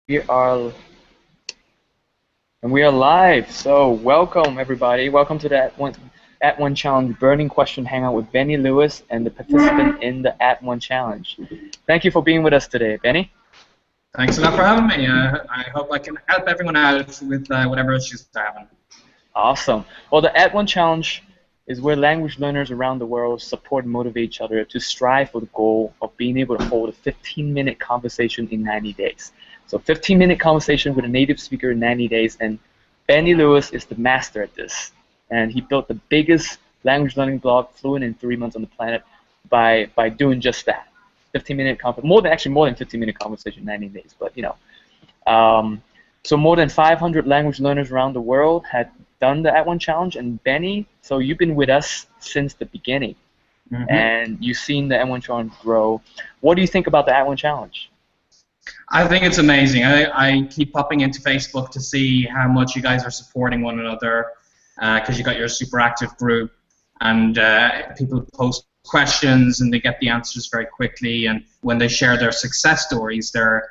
We are we are live. So welcome everybody. Welcome to the At1 Challenge Burning Question Hangout with Benny Lewis and the participant in the At1 Challenge. Thank you for being with us today, Benny. Thanks a lot for having me. I hope I can help everyone out with whatever issues they're having. Awesome. Well, the At1 Challenge is where language learners around the world support and motivate each other to strive for the goal of being able to hold a 15-minute conversation in 90 days. So 15-minute conversation with a native speaker in 90 days, and Benny Lewis is the master at this. And he built the biggest language learning blog, Fluent in 3 months on the planet, by doing just that. 15-minute more than 15-minute conversation in 90 days. But so more than 500 language learners around the world had done the At1 Challenge, and Benny, so you've been with us since the beginning, and you've seen the At1 Challenge grow. What do you think about the At1 Challenge? I think it's amazing. I keep popping into Facebook to see how much you guys are supporting one another, because you got your super active group, and people post questions and they get the answers very quickly, and when they share their success stories, they're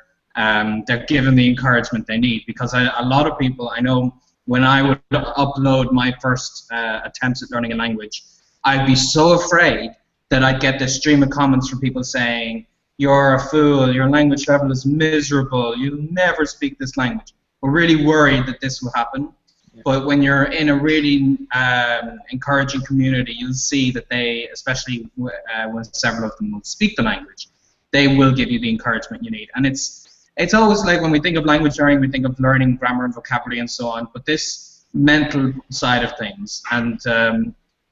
given the encouragement they need, because a lot of people, I know when I would upload my first attempts at learning a language, I'd be so afraid that I'd get this stream of comments from people saying, "You're a fool, your language level is miserable, you'll never speak this language." We're really worried that this will happen. But when you're in a really encouraging community, you'll see that they, especially when several of them will speak the language, they will give you the encouragement you need. And it's always like when we think of language learning, we think of learning grammar and vocabulary and so on, but this mental side of things and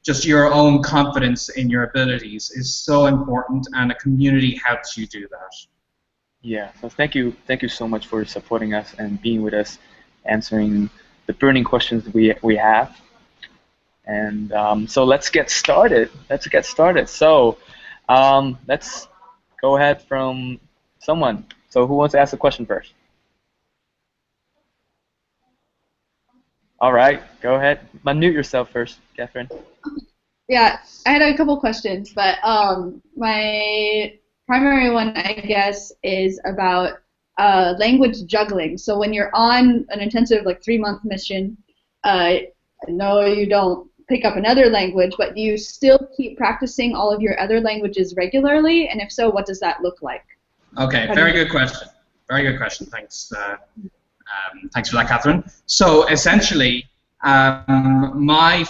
just your own confidence in your abilities is so important, and a community helps you do that. Yeah, so thank you so much for supporting us and being with us, answering the burning questions we have. And so let's get started. So let's go ahead from someone. So who wants to ask a question first? All right, go ahead. Unmute yourself first, Catherine. Yeah, I had a couple questions, but my primary one, I guess, is about language juggling. So when you're on an intensive, like 3-month mission, I know you don't pick up another language, but do you still keep practicing all of your other languages regularly? And if so, what does that look like? Okay, very good question. Very good question. Thanks. Thanks for that, Catherine. So essentially, my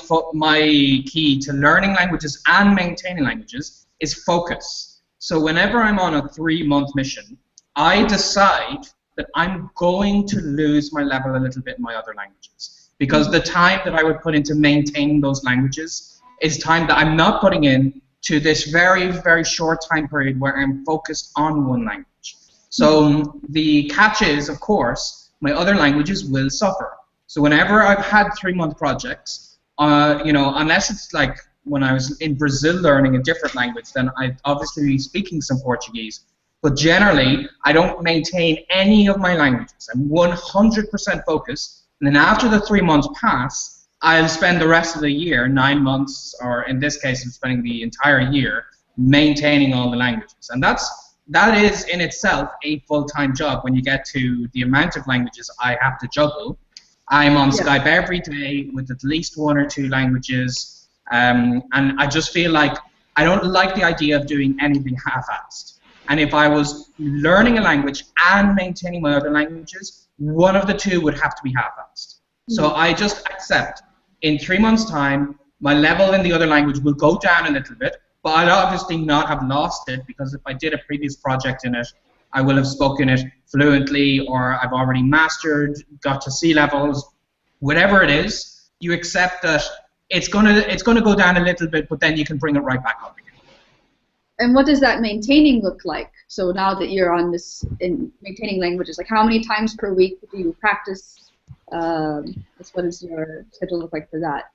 key to learning languages and maintaining languages is focus. So whenever I'm on a 3-month mission, I decide that I'm going to lose my level a little bit in my other languages, because the time that I would put into maintaining those languages is time that I'm not putting in to this very, very short time period where I'm focused on one language. So the catch is, of course, my other languages will suffer. So whenever I've had 3-month projects, unless it's like when I was in Brazil learning a different language, then I'd obviously be speaking some Portuguese. But generally, I don't maintain any of my languages. I'm 100% focused, and then after the 3 months pass, I'll spend the rest of the year, 9 months, or in this case, I'm spending the entire year maintaining all the languages. And that is in itself a full-time job when you get to the amount of languages I have to juggle. I'm on Skype every day with at least 1 or 2 languages, and I just feel like I don't like the idea of doing anything half-assed. And if I was learning a language and maintaining my other languages, one of the two would have to be half-assed. So I just accept in 3 months' time, my level in the other language will go down a little bit, but I'll obviously not have lost it, because if I did a previous project in it, I will have spoken it fluently, or I've already mastered, got to C levels, whatever it is. You accept that it's gonna go down a little bit, but then you can bring it right back up again. And what does that maintaining look like? So now that you're on this in maintaining languages, like how many times per week do you practice? What does your schedule look like for that?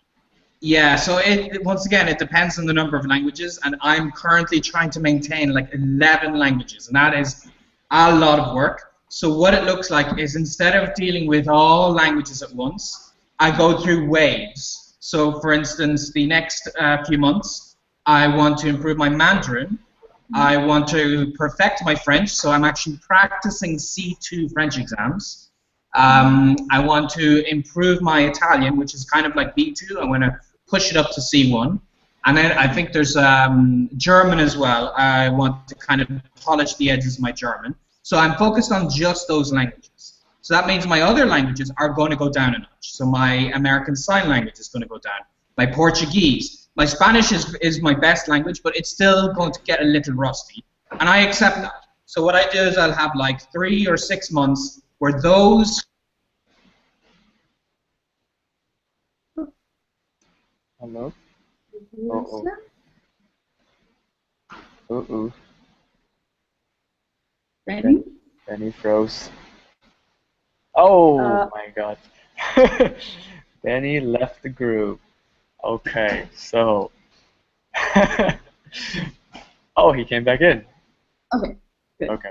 Yeah, so once again, it depends on the number of languages, and I'm currently trying to maintain like 11 languages, and that is a lot of work. So what it looks like is, instead of dealing with all languages at once, I go through waves. So for instance, the next few months, I want to improve my Mandarin, I want to perfect my French, so I'm actually practicing C2 French exams. I want to improve my Italian, which is kind of like B2. I want to push it up to C1. And then I think there's German as well. I want to kind of polish the edges of my German. So I'm focused on just those languages. So that means my other languages are going to go down a notch. So my American Sign Language is going to go down. My Portuguese. My Spanish is my best language, but it's still going to get a little rusty. And I accept that. So what I do is I'll have like 3 or 6 months where those... Hello? Uh-oh. Uh-oh. Benny? Benny froze. Oh my god. Benny left the group. Okay, so... oh, he came back in. Okay, good. Okay.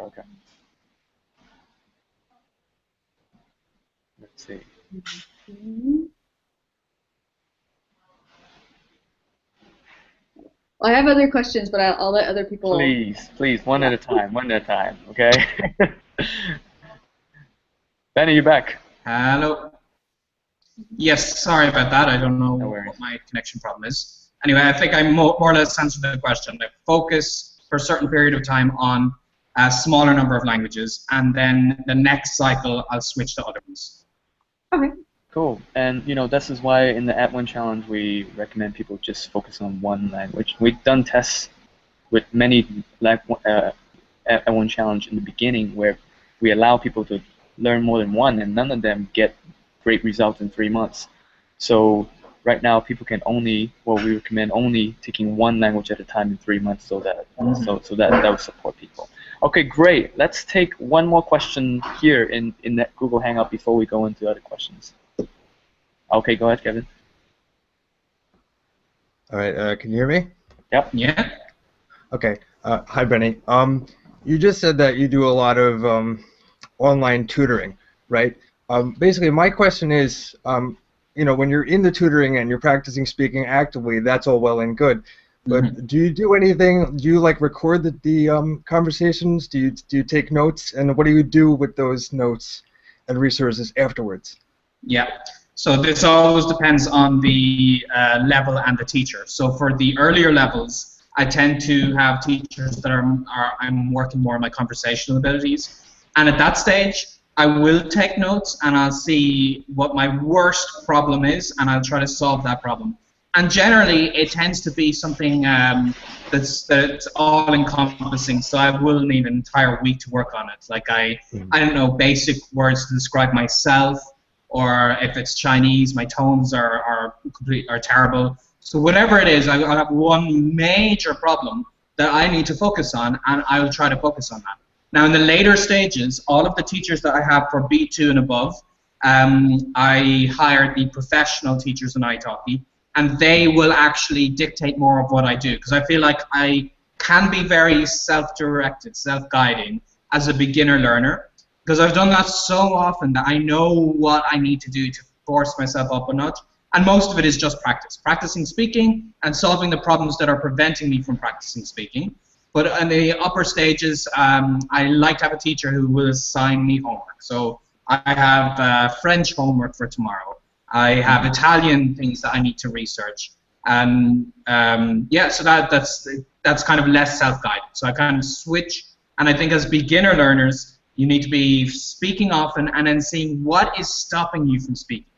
Let's see. Well, I have other questions, but I'll let other people... Please, one at a time, okay? Benny, you back? Hello. Yes, sorry about that. I don't know what my connection problem is. Anyway, I think I more or less answered the question. I focus for a certain period of time on a smaller number of languages, and then the next cycle I'll switch to other ones. Okay. Cool. And this is why in the Add1Challenge we recommend people just focus on one language. We've done tests with many Add1Challenge in the beginning where we allow people to learn more than one, and none of them get great results in 3 months. So right now people can we recommend only taking one language at a time in 3 months, so that that will support people. Okay, great. Let's take one more question here in that Google Hangout before we go into other questions. Okay, go ahead, Kevin. All right, can you hear me? Yep. Yeah. Okay. Hi, Benny. You just said that you do a lot of online tutoring, right? Basically, my question is, when you're in the tutoring and you're practicing speaking actively, that's all well and good. But do you do anything? Do you record the conversations? Do you take notes? And what do you do with those notes and resources afterwards? Yeah. So this always depends on the level and the teacher. So for the earlier levels, I tend to have teachers that I'm working more on my conversational abilities. And at that stage, I will take notes and I'll see what my worst problem is and I'll try to solve that problem. And generally, it tends to be something that's all-encompassing. So I will need an entire week to work on it. Like I don't know, basic words to describe myself, or if it's Chinese, my tones are terrible. So whatever it is, I'll have one major problem that I need to focus on, and I'll try to focus on that. Now, in the later stages, all of the teachers that I have for B2 and above, I hired the professional teachers in italki, and they will actually dictate more of what I do, because I feel like I can be very self-directed, self-guiding as a beginner learner, because I've done that so often that I know what I need to do to force myself up a notch, and most of it is just practice. Practicing speaking and solving the problems that are preventing me from practicing speaking. But in the upper stages, I like to have a teacher who will assign me homework. So I have French homework for tomorrow. I have Italian things that I need to research. And yeah, so that's kind of less self-guided. So I kind of switch, and I think as beginner learners, you need to be speaking often and then seeing what is stopping you from speaking,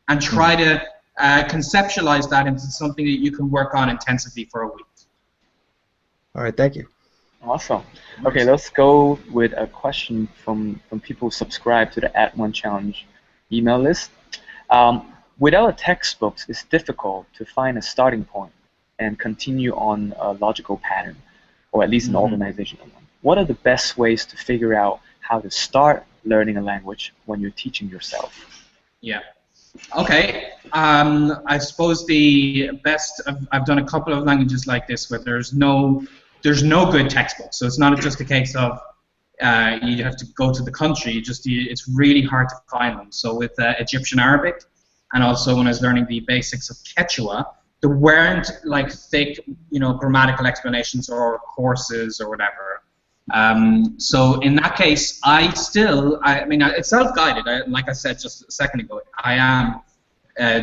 and try to conceptualize that into something that you can work on intensively for a week. All right, thank you. Awesome. Okay, let's go with a question from people who subscribe to the Add1Challenge email list. Without textbooks, it's difficult to find a starting point and continue on a logical pattern, or at least an organizational one. What are the best ways to figure out how to start learning a language when you're teaching yourself? Yeah. Okay. I suppose the best. I've done a couple of languages like this where there's no good textbook. So it's not just a case of you have to go to the country. It's really hard to find them. So with Egyptian Arabic, and also when I was learning the basics of Quechua, there weren't like thick, grammatical explanations or courses or whatever. So in that case, I mean, it's self-guided. Like I said just a second ago, I am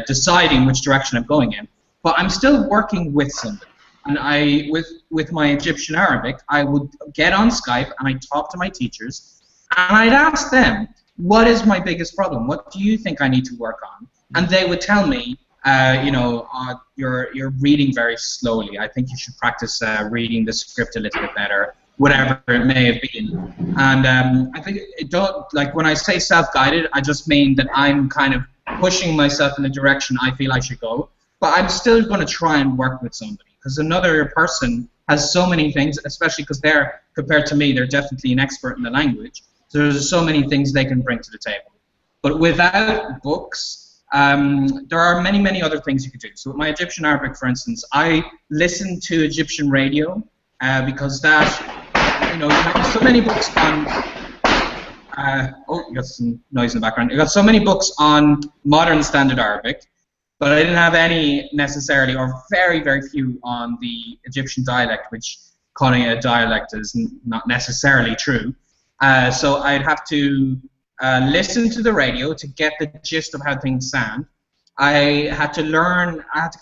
deciding which direction I'm going in, but I'm still working with somebody. And with my Egyptian Arabic, I would get on Skype and I'd talk to my teachers, and I'd ask them, what is my biggest problem? What do you think I need to work on? And they would tell me, you're reading very slowly. I think you should practice reading the script a little bit better, whatever it may have been. And I think when I say self-guided, I just mean that I'm kind of pushing myself in the direction I feel I should go. But I'm still going to try and work with somebody, because another person has so many things, especially because they're, compared to me, they're definitely an expert in the language. So there's so many things they can bring to the table. But without books, there are many, many other things you could do. So with my Egyptian Arabic, for instance, I listen to Egyptian radio because that, there's so many books on. You got some noise in the background. You got so many books on modern standard Arabic, but I didn't have any necessarily, or very, very few, on the Egyptian dialect, which calling it a dialect is not necessarily true. So I'd have to listen to the radio to get the gist of how things sound. I had to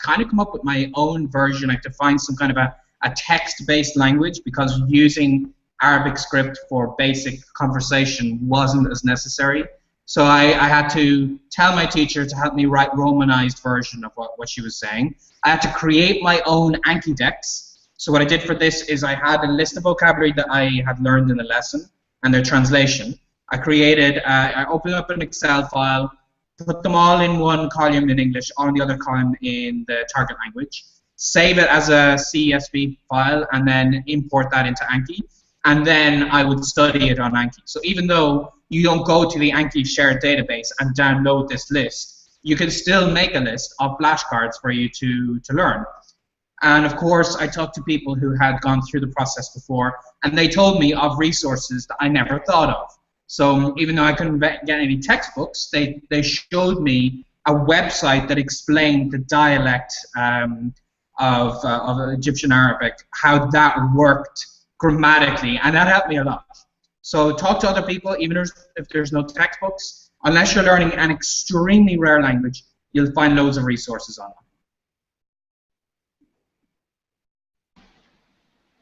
kind of come up with my own version. I had to find some kind of a text-based language, because using Arabic script for basic conversation wasn't as necessary. So I had to tell my teacher to help me write romanized version of what she was saying. I had to create my own Anki decks. So what I did for this is I had a list of vocabulary that I had learned in the lesson and their translation. I opened up an Excel file, put them all in one column in English, all in the other column in the target language, save it as a CSV file, and then import that into Anki. And then I would study it on Anki. So even though you don't go to the Anki shared database and download this list, you can still make a list of flashcards for you to learn. And of course, I talked to people who had gone through the process before, and they told me of resources that I never thought of. So even though I couldn't get any textbooks, they showed me a website that explained the dialect of Egyptian Arabic, how that worked grammatically, and that helped me a lot. So talk to other people, even if there's no textbooks. Unless you're learning an extremely rare language, you'll find loads of resources online.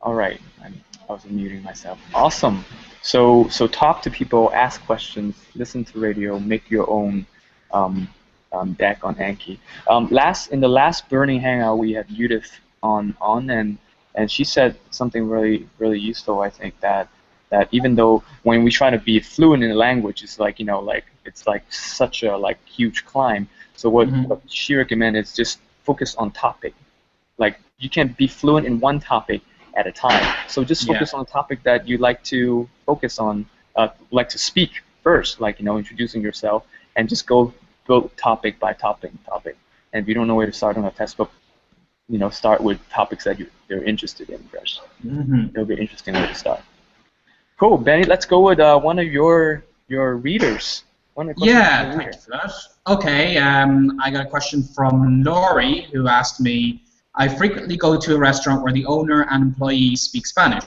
All right, I was muting myself. Awesome. So talk to people, ask questions, listen to radio, make your own deck on Anki. In the last Burning Hangout, we had Judith on, and she said something really, really useful. I think that even though when we try to be fluent in a language, it's like it's like such a huge climb. So what she recommended is just focus on topic. Like you can be fluent in one topic at a time. So just focus on a topic that you like to focus on, like to speak first, introducing yourself, and just go topic by topic. And if you don't know where to start on a textbook, start with topics that you're interested in first. It'll be an interesting way to start. Cool, Benny. Let's go with one of your readers. Yeah, thanks for that. Okay, I got a question from Laurie, who asked me, I frequently go to a restaurant where the owner and employees speak Spanish.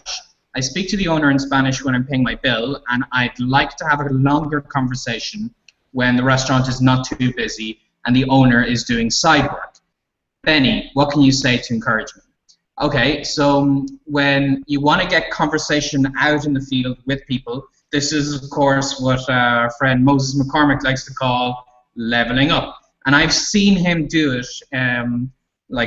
I speak to the owner in Spanish when I'm paying my bill, and I'd like to have a longer conversation when the restaurant is not too busy and the owner is doing side work. Benny, what can you say to encourage me? Okay, so when you want to get conversation out in the field with people, this is, of course, what our friend Moses McCormick likes to call leveling up. And I've seen him do it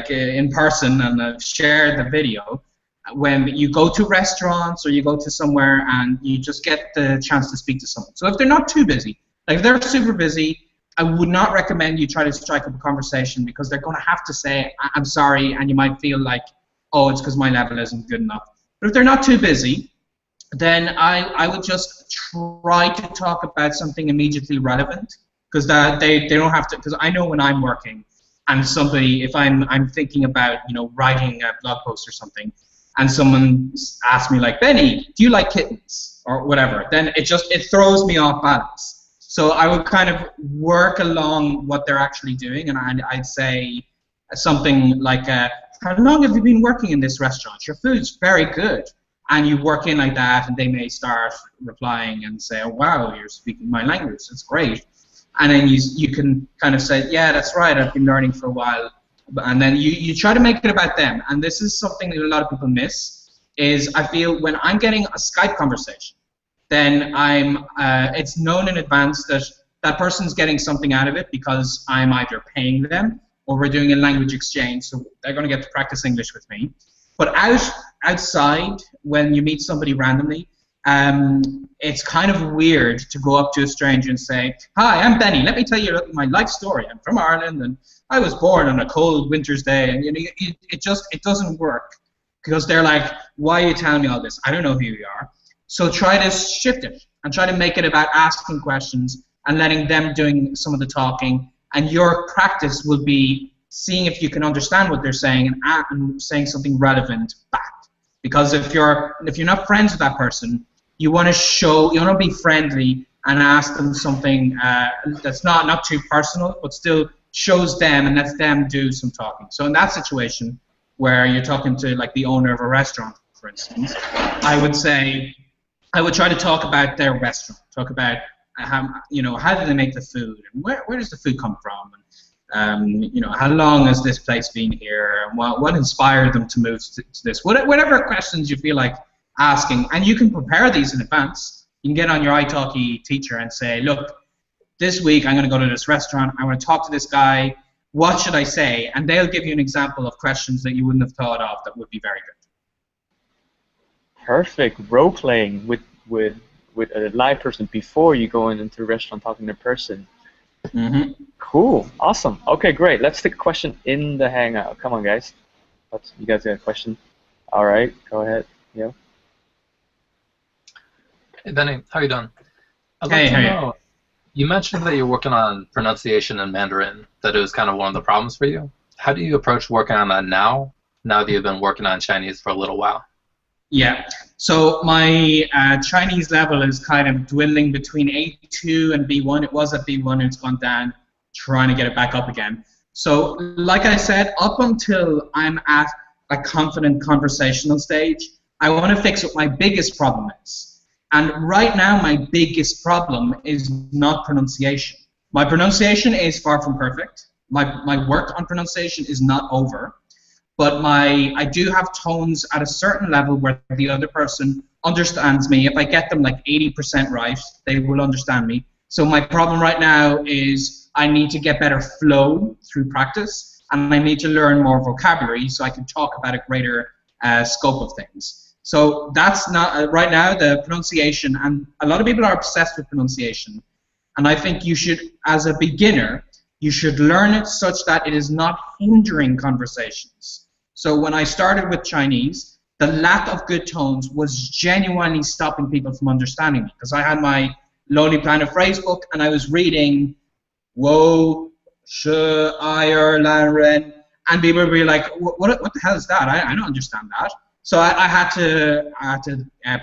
in person, and I've shared the video. When you go to restaurants or you go to somewhere and you just get the chance to speak to someone. So if they're not too busy, if they're super busy, I would not recommend you try to strike up a conversation, because they're going to have to say, I'm sorry, and you might feel like, oh, it's because my level isn't good enough. But if they're not too busy, then I would just try to talk about something immediately relevant, because they don't have to, because I know when I'm working and somebody, if I'm thinking about writing a blog post or something, and someone asks me like, Benny, do you like kittens or whatever, then it throws me off balance. So I would kind of work along what they're actually doing, and I'd say, something like, how long have you been working in this restaurant? Your food's very good. And you work in like that, and they may start replying and say, oh, wow, you're speaking my language. That's great. And then you can kind of say, yeah, that's right, I've been learning for a while. And then you try to make it about them. And this is something that a lot of people miss, is I feel when I'm getting a Skype conversation, then it's known in advance that that person's getting something out of it because I'm either paying them or we're doing a language exchange, so they're going to get to practice English with me. But outside, when you meet somebody randomly, it's kind of weird to go up to a stranger and say, hi, I'm Benny. Let me tell you my life story. I'm from Ireland, and I was born on a cold winter's day. And it doesn't work, because they're like, why are you telling me all this? I don't know who you are. So try to shift it and try to make it about asking questions and letting them doing some of the talking. And your practice will be seeing if you can understand what they're saying and saying something relevant back. Because if you're not friends with that person, you want to be friendly and ask them something that's not too personal, but still shows them and lets them do some talking. So in that situation, where you're talking to like the owner of a restaurant, for instance, I would try to talk about their restaurant, talk about how do they make the food, and where does the food come from, and how long has this place been here, and what inspired them to move to this, whatever questions you feel like asking. And you can prepare these in advance. You can get on your italki teacher and say, look, this week I'm going to go to this restaurant, I want to talk to this guy, what should I say? And they'll give you an example of questions that you wouldn't have thought of that would be very good. Perfect. Role playing with a live person before you go into the restaurant talking to a person. Mm-hmm. Cool. Awesome. Okay, great. Let's take a question in the Hangout. Come on, guys. You guys got a question? All right. Go ahead. Yeah. Hey, Benny. How you doing? I'd like to know, you mentioned that you're working on pronunciation in Mandarin, that it was kind of one of the problems for you. How do you approach working on that now that you've been working on Chinese for a little while? Yeah, so my Chinese level is kind of dwindling between A2 and B1. It was at B1 and it's gone down, trying to get it back up again. So like I said, up until I'm at a confident conversational stage, I want to fix what my biggest problem is. And right now my biggest problem is not pronunciation. My pronunciation is far from perfect. My work on pronunciation is not over. But I do have tones at a certain level where the other person understands me. If I get them like 80% right, they will understand me. So my problem right now is I need to get better flow through practice, and I need to learn more vocabulary so I can talk about a greater scope of things. So that's not right now the pronunciation, and a lot of people are obsessed with pronunciation. And I think you should, as a beginner, you should learn it such that it is not hindering conversations. So when I started with Chinese, the lack of good tones was genuinely stopping people from understanding me, because I had my Lonely Planet phrase book and I was reading Wo, She, Iyer, Lan, Ren, and people would be like, what the hell is that? I don't understand that. So I had to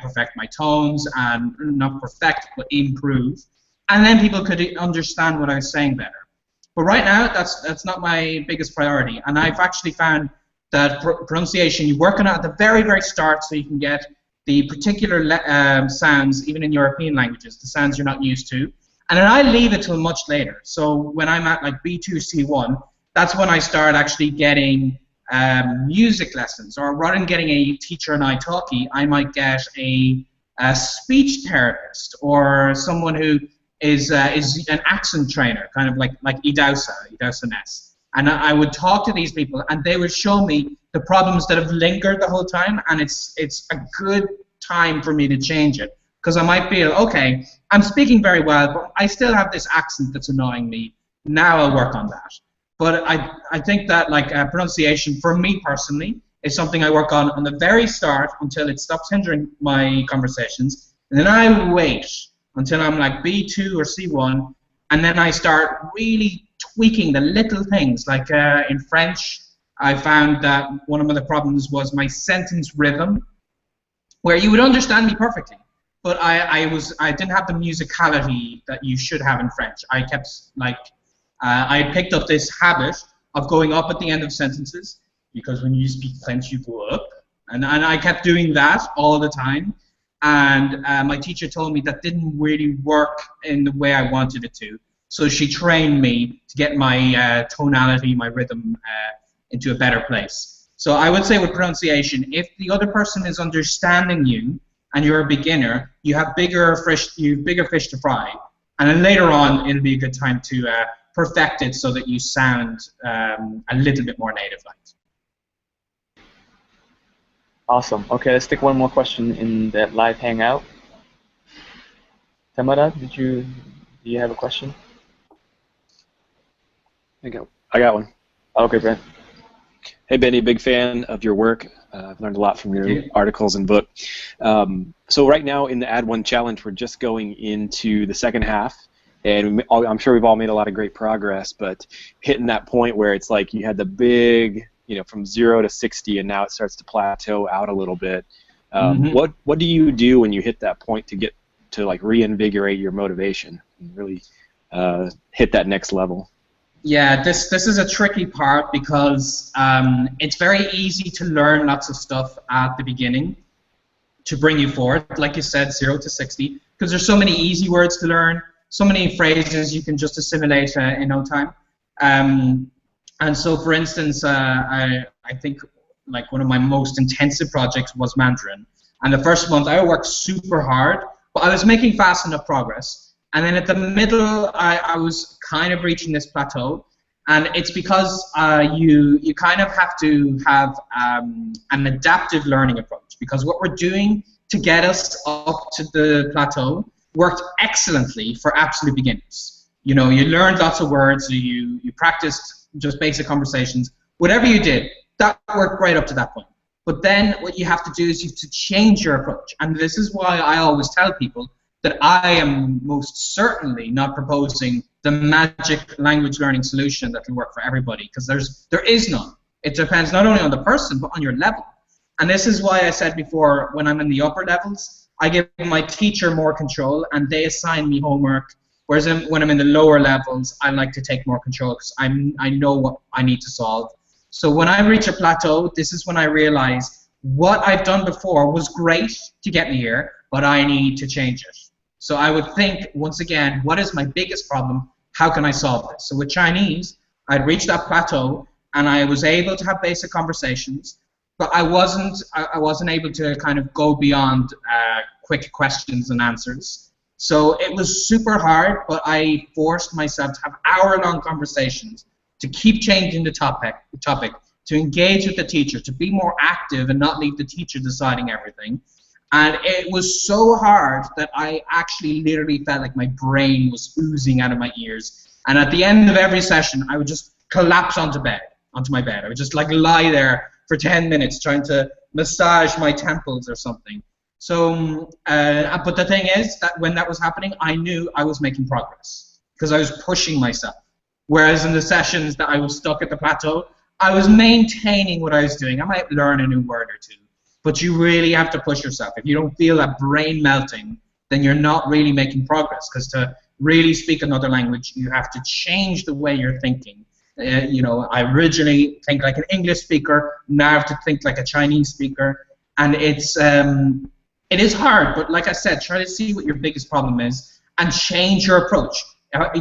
perfect my tones, and not perfect, but improve. And then people could understand what I was saying better. But right now, that's not my biggest priority. And I've actually found that pronunciation, you work on it at the very, very start so you can get the particular sounds, even in European languages, the sounds you're not used to. And then I leave it till much later. So when I'm at like B2, C1, that's when I start actually getting music lessons. Or rather than getting a teacher in italki, I might get a speech therapist or someone who is an accent trainer, kind of like Idausa Ness. And I would talk to these people, and they would show me the problems that have lingered the whole time, and it's a good time for me to change it. Because I might feel, okay, I'm speaking very well, but I still have this accent that's annoying me. Now I'll work on that. But I think that like pronunciation, for me personally, is something I work on the very start until it stops hindering my conversations. And then I wait until I'm like B2 or C1, and then I start really tweaking the little things. Like in French, I found that one of the problems was my sentence rhythm, where you would understand me perfectly, but I didn't have the musicality that you should have in French. I kept like I picked up this habit of going up at the end of sentences, because when you speak French, you go up. And I kept doing that all the time. And my teacher told me that didn't really work in the way I wanted it to. So she trained me to get my tonality, my rhythm into a better place. So I would say with pronunciation, if the other person is understanding you and you're a beginner, you have bigger fish to fry. And then later on, it'll be a good time to perfect it so that you sound a little bit more native-like. Awesome. Okay, let's take one more question in that live hangout. Tamara, do you have a question? I got one. Okay, Brent. Hey, Benny, big fan of your work. I've learned a lot from your articles and book. So right now in the Add1Challenge, we're just going into the second half, and I'm sure we've all made a lot of great progress, but hitting that point where it's like you had the big, from 0 to 60, and now it starts to plateau out a little bit. What do you do when you hit that point to get to like reinvigorate your motivation and really hit that next level? Yeah, this is a tricky part because it's very easy to learn lots of stuff at the beginning to bring you forward, like you said, 0 to 60, because there's so many easy words to learn, so many phrases you can just assimilate in no time. And so, for instance, I think like one of my most intensive projects was Mandarin. And the first month I worked super hard, but I was making fast enough progress. And then at the middle, I was kind of reaching this plateau. And it's because you kind of have to have an adaptive learning approach, because what we're doing to get us up to the plateau worked excellently for absolute beginners. You learned lots of words, you practiced just basic conversations. Whatever you did, that worked right up to that point. But then what you have to do is you have to change your approach. And this is why I always tell people that I am most certainly not proposing the magic language learning solution that will work for everybody, because there is none. It depends not only on the person, but on your level. And this is why I said before, when I'm in the upper levels, I give my teacher more control and they assign me homework, whereas when I'm in the lower levels, I like to take more control because I know what I need to solve. So when I reach a plateau, this is when I realize what I've done before was great to get me here, but I need to change it. So I would think, once again, what is my biggest problem? How can I solve this? So with Chinese, I'd reached that plateau, and I was able to have basic conversations, but I wasn't able to kind of go beyond quick questions and answers. So it was super hard, but I forced myself to have hour-long conversations, to keep changing the topic, to engage with the teacher, to be more active and not leave the teacher deciding everything. And it was so hard that I actually literally felt like my brain was oozing out of my ears. And at the end of every session, I would just collapse onto my bed. I would just like lie there for 10 minutes trying to massage my temples or something. So, but the thing is that when that was happening, I knew I was making progress because I was pushing myself. Whereas in the sessions that I was stuck at the plateau, I was maintaining what I was doing. I might learn a new word or two. But you really have to push yourself. If you don't feel that brain melting, then you're not really making progress. Because to really speak another language, you have to change the way you're thinking. I originally think like an English speaker. Now I have to think like a Chinese speaker. And it is hard. But like I said, try to see what your biggest problem is and change your approach.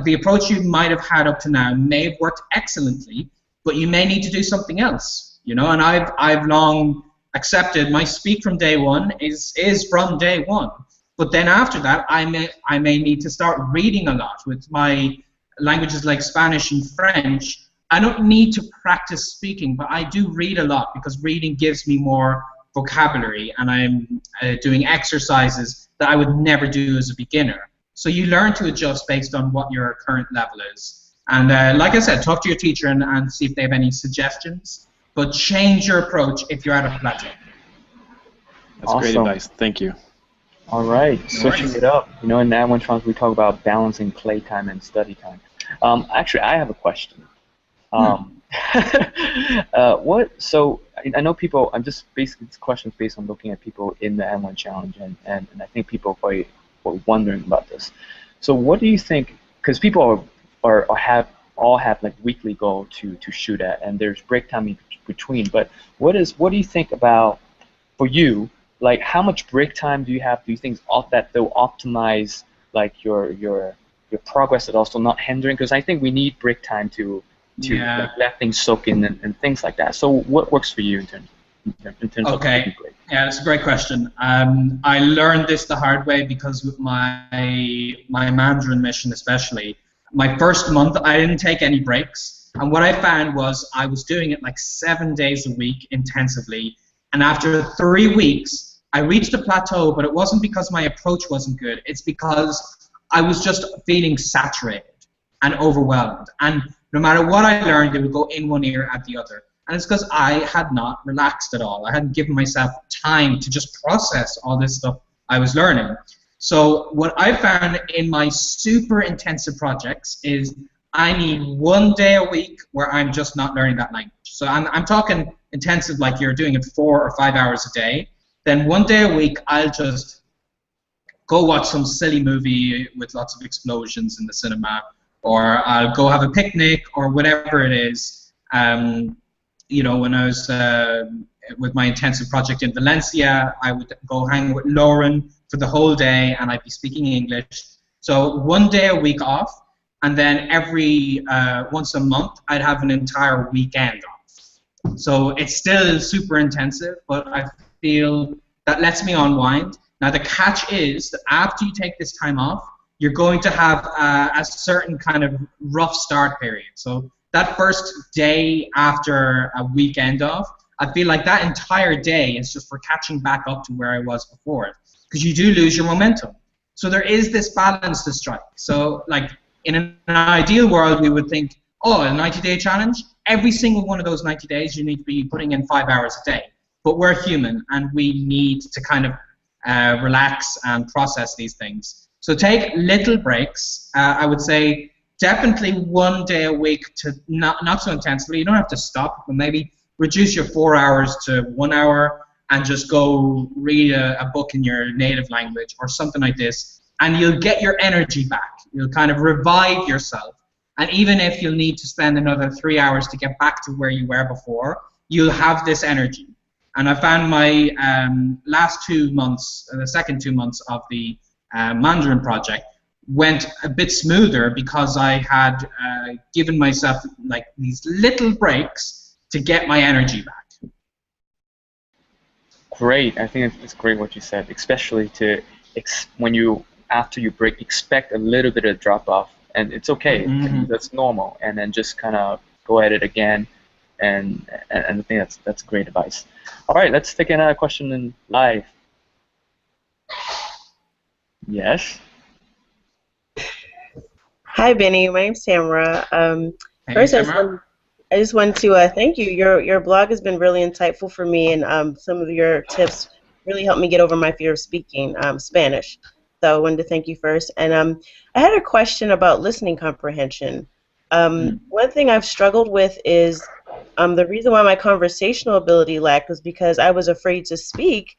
The approach you might have had up to now may have worked excellently, but you may need to do something else. And I've long accepted my speak from day one is from day one. But then after that, I may need to start reading a lot with my languages like Spanish and French. I don't need to practice speaking, but I do read a lot because reading gives me more vocabulary, and I'm doing exercises that I would never do as a beginner. So you learn to adjust based on what your current level is. And like I said, talk to your teacher and see if they have any suggestions. But change your approach if you're at a plateau. That's awesome. Great advice. Thank you. All right, switching it up. In Add1Challenge we talk about balancing playtime and study time. Actually, I have a question. So I know people. I'm just basically this question is based on looking at people in the Add1Challenge, and I think people are wondering about this. So what do you think? Because people are all have like weekly goal to shoot at, and there's break time in between. But what do you think about, for you, like how much break time do you have? Do you think that they'll optimize like your progress, and also not hindering? Because I think we need break time to like, let things soak in and things like that. So what works for you in terms of taking break? Yeah, that's a great question. I learned this the hard way because with my Mandarin mission especially, my first month I didn't take any breaks, and what I found was I was doing it like 7 days a week intensively, and after 3 weeks I reached a plateau, but it wasn't because my approach wasn't good, it's because I was just feeling saturated and overwhelmed, and no matter what I learned, it would go in one ear out the other. And it's because I had not relaxed at all. I hadn't given myself time to just process all this stuff I was learning. So what I found in my super intensive projects is I need 1 day a week where I'm just not learning that language. So I'm talking intensive like you're doing it 4 or 5 hours a day. Then 1 day a week I'll just go watch some silly movie with lots of explosions in the cinema, or I'll go have a picnic or whatever it is. You know, when I was with my intensive project in Valencia, I would go hang with Lauren for the whole day, and I'd be speaking English. So 1 day a week off, and then every once a month, I'd have an entire weekend off. So it's still super intensive, but I feel that lets me unwind. Now the catch is that after you take this time off, you're going to have a certain kind of rough start period. So that first day after a weekend off, I feel like that entire day is just for catching back up to where I was before, because you do lose your momentum. So there is this balance to strike. So like in an ideal world, we would think, oh, a 90-day challenge, every single one of those 90 days you need to be putting in 5 hours a day. But we're human, and we need to kind of relax and process these things. So take little breaks. I would say definitely 1 day a week, to not so intensely. You don't have to stop, but maybe reduce your 4 hours to 1 hour and just go read a book in your native language or something like this, and you'll get your energy back. You'll kind of revive yourself, and even if you'll need to spend another 3 hours to get back to where you were before, you'll have this energy. And I found my last 2 months, the second 2 months of the Mandarin project went a bit smoother because I had given myself like these little breaks to get my energy back. Great. I think it's great what you said, especially to when you, after you break, expect a little bit of drop off, and it's okay. Mm-hmm. That's normal, and then just kind of go at it again, and I think that's great advice. All right, let's take another question in live. Yes. Hi, Benny. My name's Tamara. Hey, First, Tamara. I just want to thank you. Your blog has been really insightful for me, and some of your tips really helped me get over my fear of speaking Spanish. So I wanted to thank you first. And I had a question about listening comprehension. One thing I've struggled with is the reason why my conversational ability lacked was because I was afraid to speak.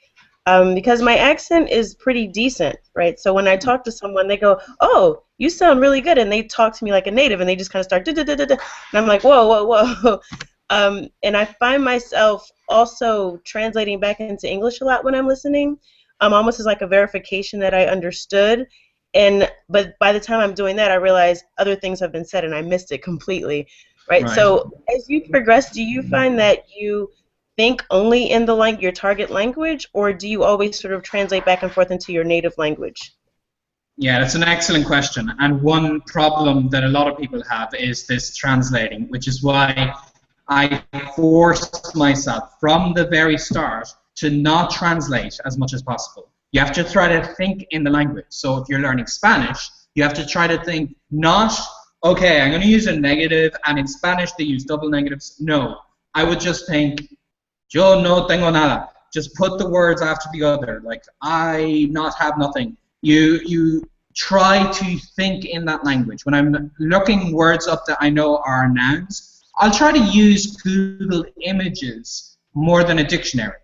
Because my accent is pretty decent, right? So when I talk to someone, they go, "Oh, you sound really good," and they talk to me like a native, and they just kind of start da-da-da-da-da, and I'm like, whoa, whoa, whoa. And I find myself also translating back into English a lot when I'm listening, almost as like a verification that I understood. But by the time I'm doing that, I realize other things have been said, and I missed it completely, right? So as you progress, do you find that you think only in the your target language, or do you always sort of translate back and forth into your native language? Yeah, that's an excellent question. And one problem that a lot of people have is this translating, which is why I forced myself from the very start to not translate as much as possible. You have to try to think in the language. So if you're learning Spanish, you have to try to think not, okay, I'm going to use a negative, and in Spanish they use double negatives. No, I would just think, yo no tengo nada. Just put the words after the other, like I not have nothing. You try to think in that language. When I'm looking words up that I know are nouns, I'll try to use Google Images more than a dictionary.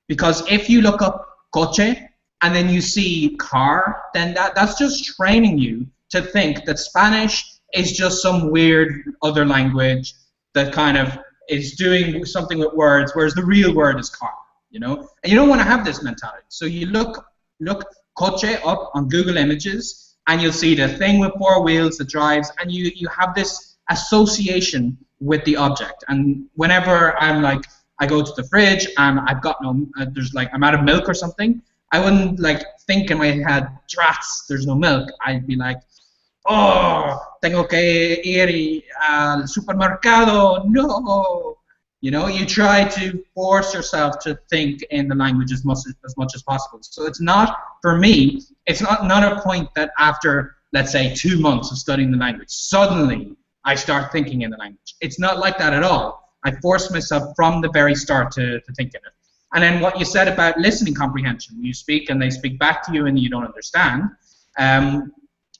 Because if you look up coche and then you see car, then that's just training you to think that Spanish is just some weird other language that kind of is doing something with words, whereas the real word is car, you know? And you don't want to have this mentality. So you look coche up on Google Images, and you'll see the thing with 4 wheels that drives, and you have this association with the object. And whenever I go to the fridge and I've got no, I'm out of milk or something, I wouldn't think in my head, drats, there's no milk. I'd be like, oh, tengo que ir al supermercado, no. You know, you try to force yourself to think in the language as much as possible. So it's not, for me, it's not a point that after, let's say, 2 months of studying the language, suddenly I start thinking in the language. It's not like that at all. I force myself from the very start to think in it. And then what you said about listening comprehension, you speak and they speak back to you and you don't understand.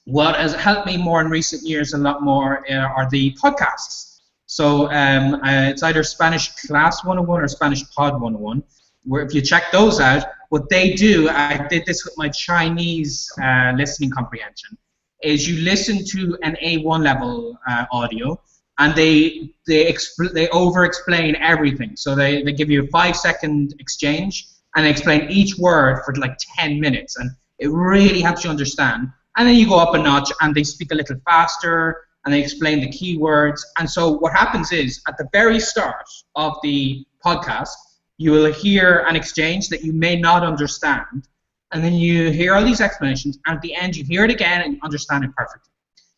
What has helped me more in recent years a lot more are the podcasts. So it's either Spanish Class 101 or Spanish Pod 101, where if you check those out, what they do, I did this with my Chinese listening comprehension, is you listen to an A1 level audio, and they over-explain everything. So they give you a 5-second exchange, and they explain each word for like 10 minutes, and it really helps you understand. And then you go up a notch, and they speak a little faster, and they explain the keywords. And so what happens is, at the very start of the podcast, you will hear an exchange that you may not understand, and then you hear all these explanations, and at the end you hear it again and you understand it perfectly.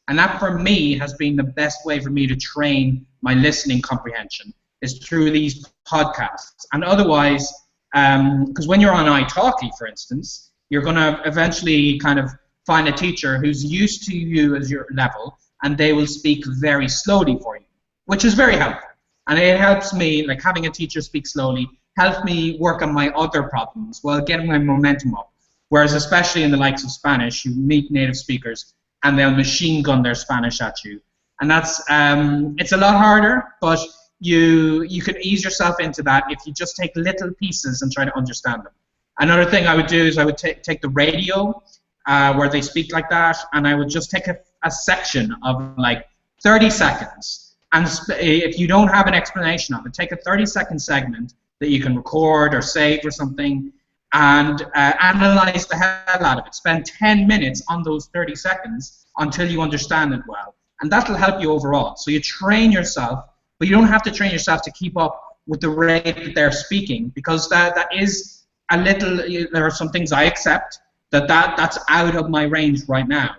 And that, for me, has been the best way for me to train my listening comprehension, is through these podcasts. And otherwise, because when you're on italki, for instance, you're going to eventually kind of find a teacher who's used to you as your level, and they will speak very slowly for you, which is very helpful. And it helps me, like having a teacher speak slowly, helps me work on my other problems while getting my momentum up. Whereas especially in the likes of Spanish, you meet native speakers, and they'll machine gun their Spanish at you. And that's, it's a lot harder, but you can ease yourself into that if you just take little pieces and try to understand them. Another thing I would do is I would take the radio, where they speak like that, and I would just take a section of like 30 seconds. And if you don't have an explanation of it, take a 30-second segment that you can record or save or something, and analyze the hell out of it. Spend 10 minutes on those 30 seconds until you understand it well. And that'll help you overall. So you train yourself, but you don't have to train yourself to keep up with the rate that they're speaking, because that is a little, there are some things I accept that's out of my range right now.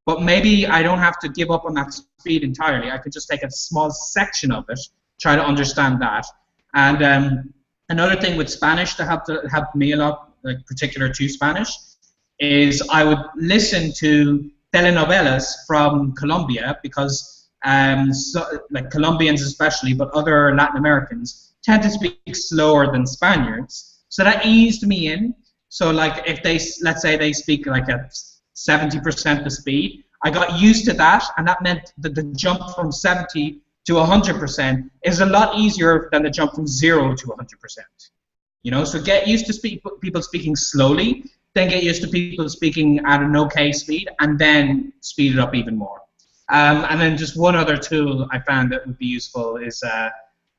But maybe I don't have to give up on that speed entirely. I could just take a small section of it, try to understand that. And another thing with Spanish that helped me a lot, like particular to Spanish, is I would listen to telenovelas from Colombia, because like Colombians especially, but other Latin Americans tend to speak slower than Spanians. So that eased me in. So like if they, let's say they speak like at 70% the speed, I got used to that, and that meant that the jump from 70 to 100% is a lot easier than the jump from 0 to 100%. You know, so get used to people speaking slowly, then get used to people speaking at an okay speed, and then speed it up even more. And then just one other tool I found that would be useful is I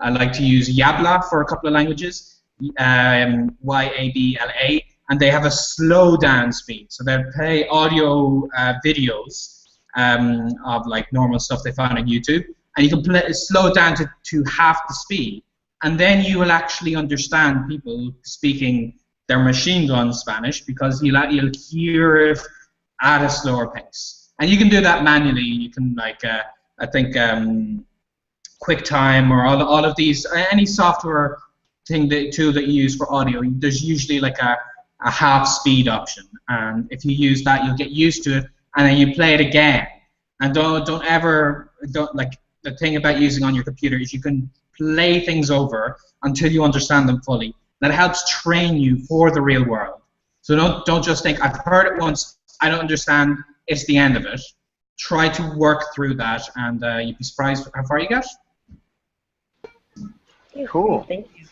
like to use Yabla for a couple of languages, Y-A-B-L-A, and they have a slow down speed. So they play audio videos of like normal stuff they find on YouTube, and you can slow it down to half the speed, and then you will actually understand people speaking their machine gun Spanish, because you'll hear it at a slower pace. And you can do that manually. You can, like, I think QuickTime or all of these, any software tool that you use for audio, there's usually like a half speed option, and if you use that, you'll get used to it, and then you play it again. And don't like, the thing about using on your computer is you can play things over until you understand them fully. That helps train you for the real world. So don't just think, I've heard it once, I don't understand, it's the end of it. Try to work through that, and you'd be surprised how far you get. Cool. Thank you.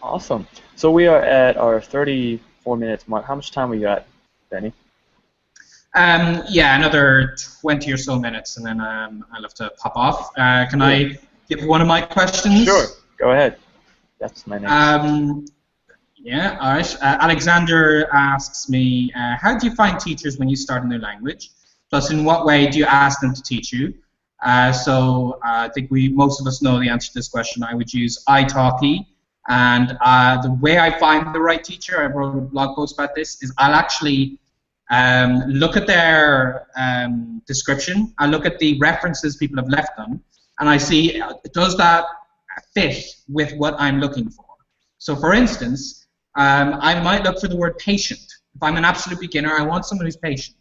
Awesome. So we are at our 34 minutes mark. How much time we got, Benny? Yeah, another 20 or so minutes, and then I'll have to pop off. Can I give one of my questions? Sure. Go ahead. That's my next. Yeah, all right. Alexander asks me, how do you find teachers when you start a new language? Plus, in what way do you ask them to teach you? So I think most of us know the answer to this question. I would use italki, and the way I find the right teacher, I wrote a blog post about this, is I'll actually look at their description, I look at the references people have left them, and I see, does that fit with what I'm looking for? So for instance, I might look for the word patient. If I'm an absolute beginner, I want someone who's patient.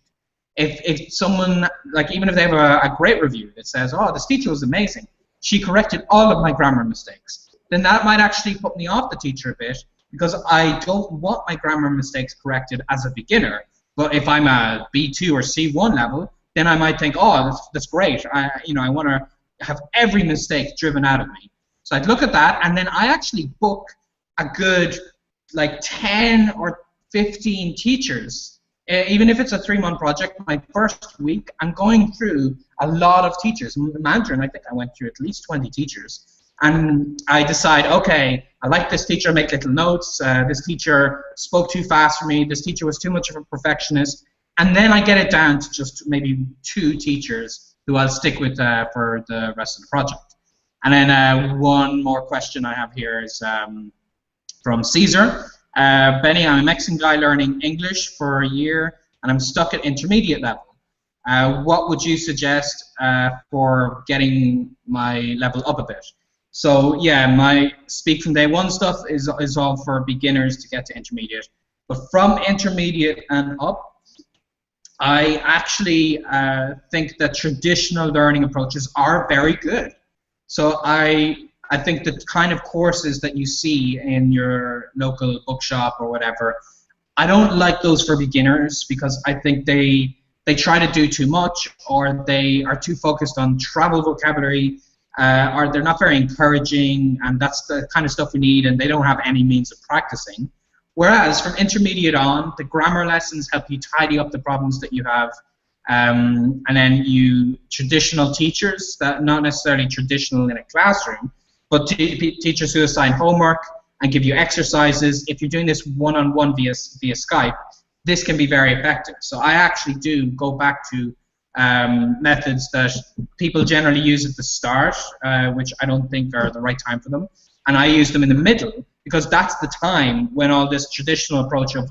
If someone, like even if they have a great review that says, oh, this teacher was amazing, she corrected all of my grammar mistakes, then that might actually put me off the teacher a bit, because I don't want my grammar mistakes corrected as a beginner. But if I'm a B2 or C1 level, then I might think, oh, that's great. I want to have every mistake driven out of me. So I'd look at that, and then I actually book a good, like 10 or 15 teachers. Even if it's a 3-month project, my first week, I'm going through a lot of teachers. Mandarin, I think I went through at least 20 teachers. And I decide, okay, I like this teacher, make little notes. This teacher spoke too fast for me. This teacher was too much of a perfectionist. And then I get it down to just maybe 2 teachers who I'll stick with for the rest of the project. And then one more question I have here is from Caesar. Benny, I'm a Mexican guy learning English for a year, and I'm stuck at intermediate level. What would you suggest for getting my level up a bit? So yeah, my speak from day one stuff is all for beginners to get to intermediate. But from intermediate and up, I actually think that traditional learning approaches are very good. So I think the kind of courses that you see in your local bookshop or whatever, I don't like those for beginners, because I think they try to do too much, or they are too focused on travel vocabulary, or they're not very encouraging, and that's the kind of stuff we need, and they don't have any means of practicing. Whereas from intermediate on, the grammar lessons help you tidy up the problems that you have. And then traditional teachers, that not necessarily traditional in a classroom, but teachers who assign homework and give you exercises. If you're doing this one-on-one via Skype, this can be very effective. So I actually do go back to methods that people generally use at the start, which I don't think are the right time for them, and I use them in the middle, because that's the time when all this traditional approach of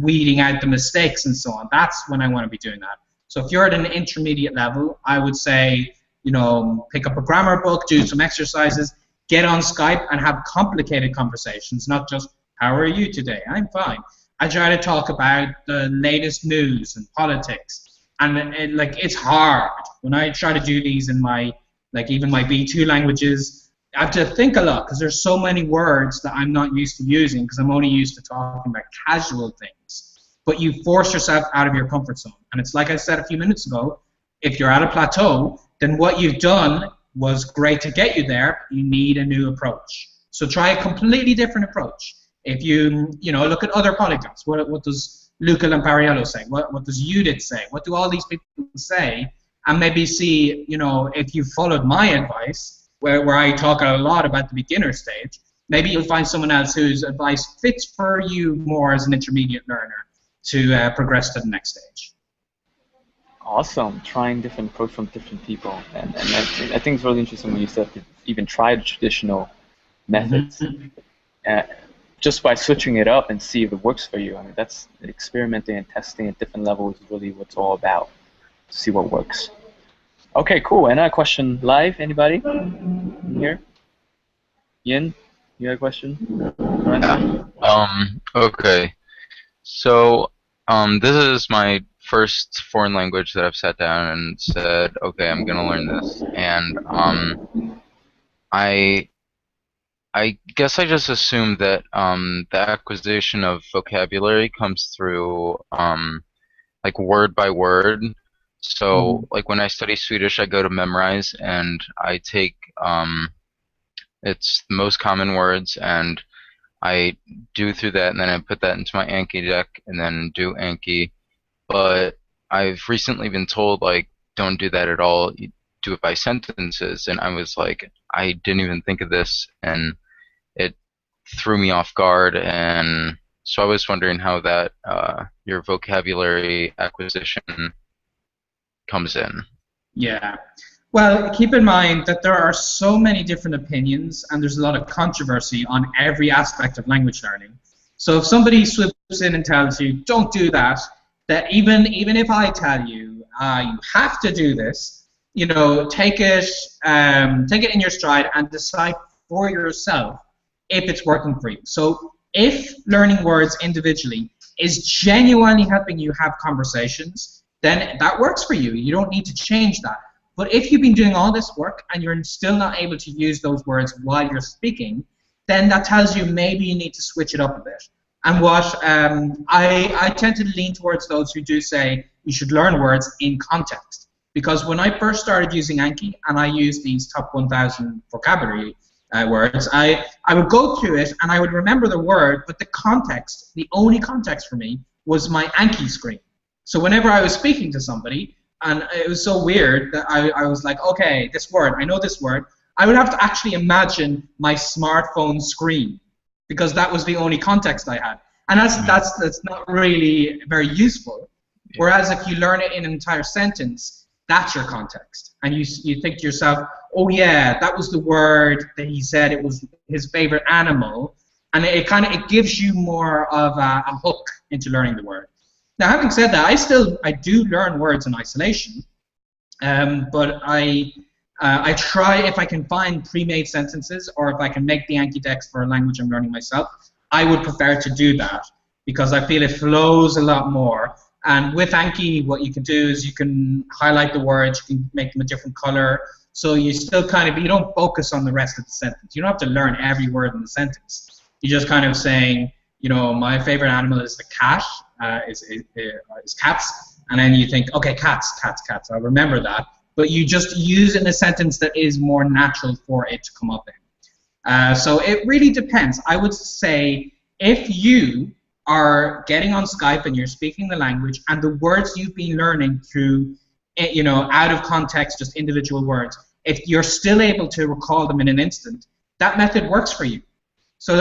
weeding out the mistakes and so on, that's when I want to be doing that. So if you're at an intermediate level, I would say, pick up a grammar book, do some exercises, get on Skype and have complicated conversations, not just, how are you today? I'm fine. I try to talk about the latest news and politics, and it's hard. When I try to do these in my, even my B2 languages, I have to think a lot, because there's so many words that I'm not used to using, because I'm only used to talking about casual things. But you force yourself out of your comfort zone. And it's like I said a few minutes ago, if you're at a plateau, then what you've done was great to get you there, but you need a new approach. So try a completely different approach. If you look at other polyglots, what does Luca Lampariello say? What does Judith say? What do all these people say? And maybe see, if you followed my advice, where I talk a lot about the beginner stage, maybe you'll find someone else whose advice fits for you more as an intermediate learner to progress to the next stage. Awesome. Trying different approach from different people. And I think it's really interesting when you said to even try the traditional methods. Just by switching it up and see if it works for you. I mean, that's experimenting and testing at different levels is really what it's all about, to see what works. Okay, cool. Another question live? Anybody here? Yin, you got a question? Okay. So, this is my first foreign language that I've sat down and said, okay, I'm gonna learn this, and I guess I just assumed that the acquisition of vocabulary comes through like word by word. So like when I study Swedish, I go to memorize and I take its most common words and I do through that, and then I put that into my Anki deck and then do Anki, but I've recently been told like don't do that at all. You do it by sentences, and I was like, I didn't even think of this, and it threw me off guard. And so I was wondering how that your vocabulary acquisition comes in. Yeah. Well, keep in mind that there are so many different opinions, and there's a lot of controversy on every aspect of language learning. So if somebody swoops in and tells you, don't do that, that even if I tell you, you have to do this, you know, take it in your stride and decide for yourself if it's working for you. So if learning words individually is genuinely helping you have conversations, then that works for you. You don't need to change that. But if you've been doing all this work and you're still not able to use those words while you're speaking, then that tells you maybe you need to switch it up a bit. And what I tend to lean towards those who do say you should learn words in context. Because when I first started using Anki and I used these top 1,000 vocabulary words, I would go through it and I would remember the word, but the context, the only context for me, was my Anki screen. So whenever I was speaking to somebody, and it was so weird that I was like, okay, this word, I know this word. I would have to actually imagine my smartphone screen because that was the only context I had. And that's not really very useful. Whereas if you learn it in an entire sentence, that's your context. And you think to yourself, oh yeah, that was the word that he said it was his favorite animal. And it gives you more of a hook into learning the word. Now, having said that, I do learn words in isolation, but I try, if I can find pre-made sentences or if I can make the Anki text for a language I'm learning myself, I would prefer to do that because I feel it flows a lot more. And with Anki, what you can do is you can highlight the words, you can make them a different color, so you still you don't focus on the rest of the sentence. You don't have to learn every word in the sentence. You're just kind of saying, you know, my favorite animal is the cat, is cats, and then you think, okay, cats, I'll remember that. But you just use it in a sentence that is more natural for it to come up in. So it really depends. I would say if you are getting on Skype and you're speaking the language and the words you've been learning through, you know, out of context, just individual words, if you're still able to recall them in an instant, that method works for you. So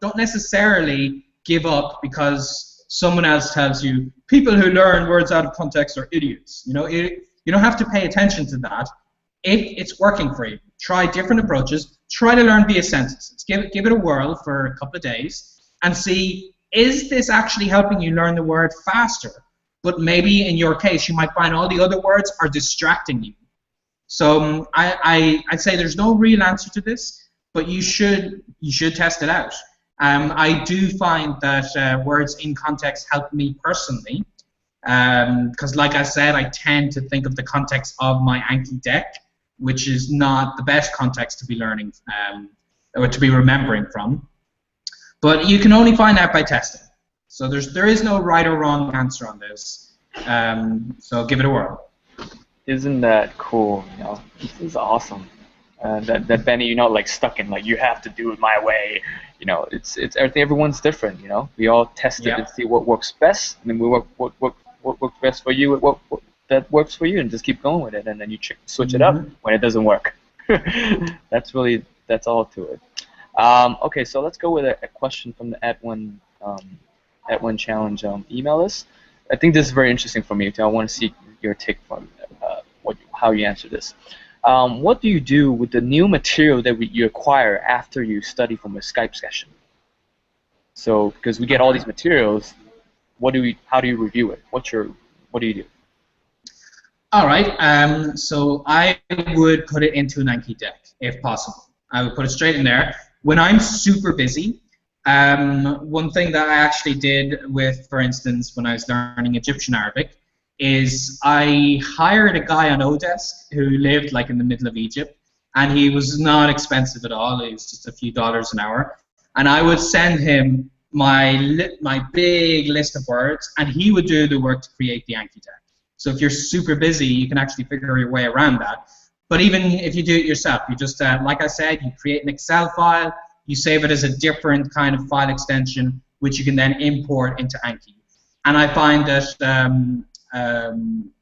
don't necessarily give up because someone else tells you people who learn words out of context are idiots. You know, you don't have to pay attention to that. If it's working for you, try different approaches. Try to learn via sentences. Give it a whirl for a couple of days and see, is this actually helping you learn the word faster? But maybe in your case, you might find all the other words are distracting you. So I'd say there's no real answer to this, but you should test it out. I do find that words in context help me personally, because like I said, I tend to think of the context of my Anki deck, which is not the best context to be learning or to be remembering from. But you can only find out by testing. So there is no right or wrong answer on this. So give it a whirl. Isn't that cool? You know, this is awesome. That Benny, you're not like stuck in like you have to do it my way. You know, it's everything. Everyone's different. You know, we all test it and see what works best, and then we work what works best for you. What that works for you, and just keep going with it. And then you switch it up when it doesn't work. That's all to it. Okay, so let's go with a question from the Add1Challenge email list. I think this is very interesting for me. I want to see your take from how you answer this. What do you do with the new material that you acquire after you study from a Skype session? So, because we get all these materials, how do you review it? What do you do? All right. So I would put it into an Anki deck if possible. I would put it straight in there. When I'm super busy, one thing that I actually did with, for instance, when I was learning Egyptian Arabic, is I hired a guy on Odesk who lived like in the middle of Egypt, and he was not expensive at all. It was just a few dollars an hour, and I would send him my big list of words, and he would do the work to create the Anki deck. So if you're super busy, you can actually figure your way around that. But even if you do it yourself, you just, like I said, you create an Excel file, you save it as a different kind of file extension, which you can then import into Anki. And I find that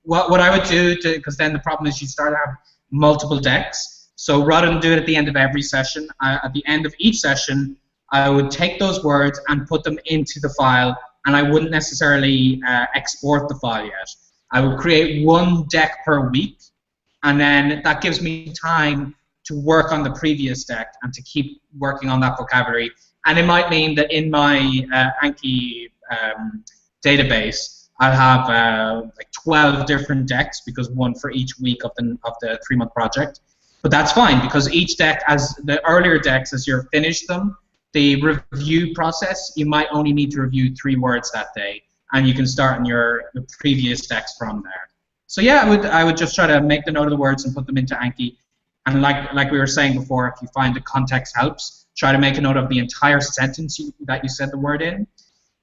what I would do, because then the problem is you start to have multiple decks. So rather than do it at the end of every session, at the end of each session, I would take those words and put them into the file, and I wouldn't necessarily export the file yet. I would create one deck per week, and then that gives me time to work on the previous deck and to keep working on that vocabulary. And it might mean that in my Anki database, I'll have like 12 different decks, because one for each week of the 3-month project. But that's fine, because each deck, as the earlier decks, as you're finished them, the review process, you might only need to review 3 words that day, and you can start in your previous decks from there. So yeah, I would just try to make the note of the words and put them into Anki. And like we were saying before, if you find the context helps, try to make a note of the entire sentence that you said the word in.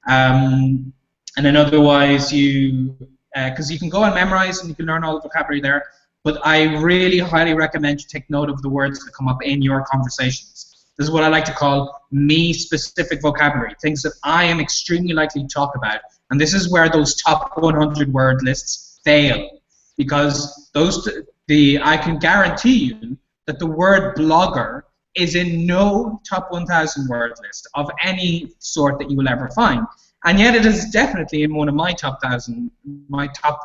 And then otherwise, because you can go and memorize and you can learn all the vocabulary there, but I really highly recommend you take note of the words that come up in your conversations. This is what I like to call me-specific vocabulary, things that I am extremely likely to talk about. And this is where those top 100 word lists fail, because I can guarantee you that the word blogger is in no top 1,000 word list of any sort that you will ever find. And yet it is definitely in one of my top 1,000, my top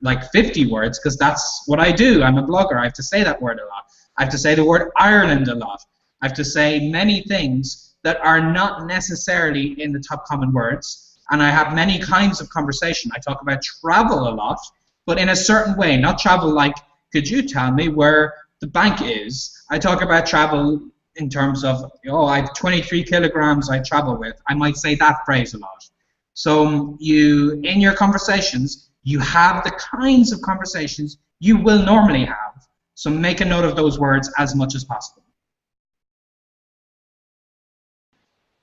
like 50 words, because that's what I do. I'm a blogger. I have to say that word a lot. I have to say the word Ireland a lot. I have to say many things that are not necessarily in the top common words. And I have many kinds of conversation. I talk about travel a lot, but in a certain way, not travel like, could you tell me where the bank is? I talk about travel in terms of, oh, I have 23 kilograms I travel with. I might say that phrase a lot. So in your conversations, you have the kinds of conversations you will normally have. So make a note of those words as much as possible.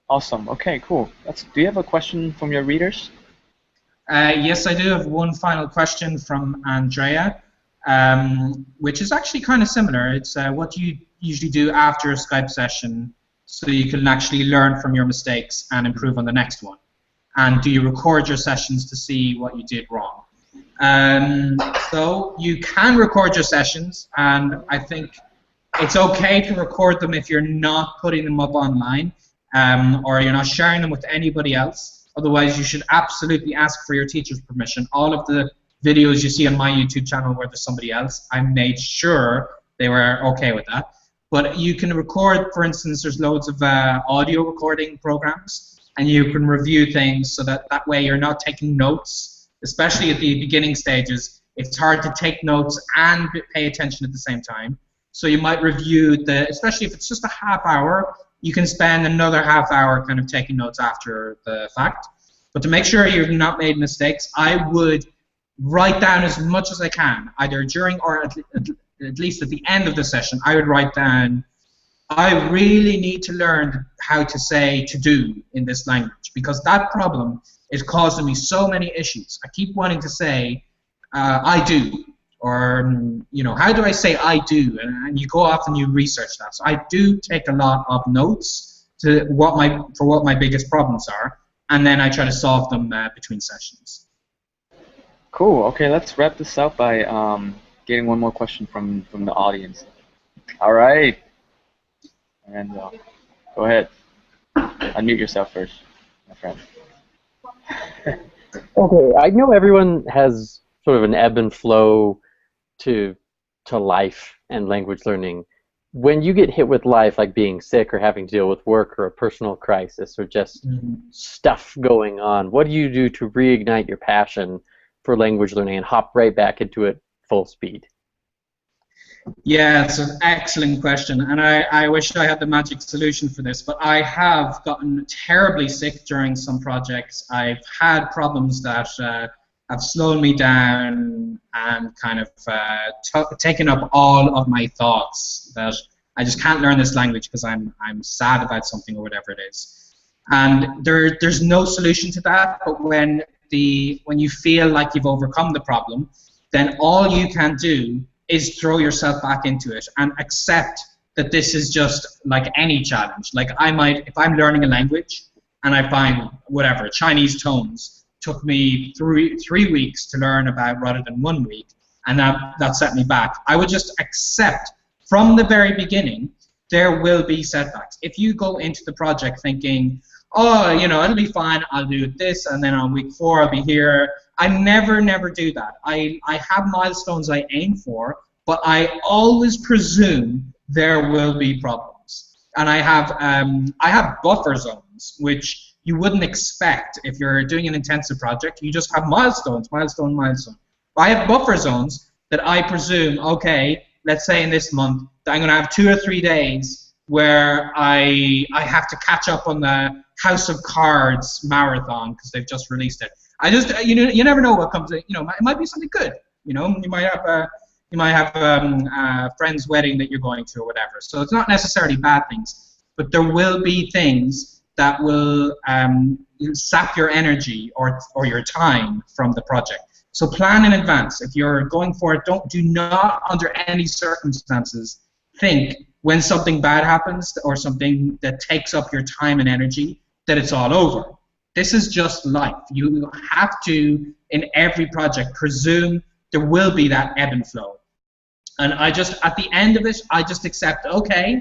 Awesome. Okay, cool. Do you have a question from your readers? Yes, I do have one final question from Andrea, which is actually kind of similar. It's what do you usually do after a Skype session so you can actually learn from your mistakes and improve on the next one? And do you record your sessions to see what you did wrong? So you can record your sessions, and I think it's okay to record them if you're not putting them up online, or you're not sharing them with anybody else. Otherwise, you should absolutely ask for your teacher's permission. All of the videos you see on my YouTube channel where there's somebody else, I made sure they were okay with that. But you can record, for instance, there's loads of audio recording programs, and you can review things so that way you're not taking notes, especially at the beginning stages. It's hard to take notes and pay attention at the same time. So you might review especially if it's just a half hour, you can spend another half hour kind of taking notes after the fact. But to make sure you've not made mistakes, I would write down as much as I can, either during or at least at the end of the session. I would write down, I really need to learn how to say to do in this language, because that problem is causing me so many issues. I keep wanting to say I do, or how do I say I do, and you go off and you research that. So I do take a lot of notes for what my biggest problems are, and then I try to solve them between sessions. Cool. Okay, let's wrap this up by getting one more question from the audience. All right. And go ahead. Unmute yourself first, my friend. Okay, I know everyone has sort of an ebb and flow to life and language learning. When you get hit with life, like being sick or having to deal with work or a personal crisis or just stuff going on, what do you do to reignite your passion for language learning and hop right back into it full speed? Yeah, it's an excellent question, and I wish I had the magic solution for this, but I have gotten terribly sick during some projects. I've had problems that have slowed me down and kind of taken up all of my thoughts, that I just can't learn this language because I'm sad about something or whatever it is. And there's no solution to that, but when you feel like you've overcome the problem, then all you can do is throw yourself back into it and accept that this is just like any challenge. Like if I'm learning a language and I find whatever, Chinese tones, took me three weeks to learn about rather than 1 week, and that set me back. I would just accept from the very beginning there will be setbacks. If you go into the project thinking, oh, you know, it'll be fine, I'll do this, and then on week 4 I'll be here. I never do that. I have milestones I aim for, but I always presume there will be problems. And I have buffer zones, which you wouldn't expect if you're doing an intensive project. You just have milestones, milestone. I have buffer zones that I presume, okay, let's say in this month, that I'm going to have 2 or 3 days where I have to catch up on the House of Cards marathon because they've just released it. You never know what comes. You know, it might be something good. You know, you might have a friend's wedding that you're going to or whatever. So it's not necessarily bad things, but there will be things that will sap your energy or your time from the project. So plan in advance. If you're going for it, do not under any circumstances think when something bad happens or something that takes up your time and energy that it's all over. This is just life. You have to, in every project, presume there will be that ebb and flow. And at the end of it, I just accept, okay,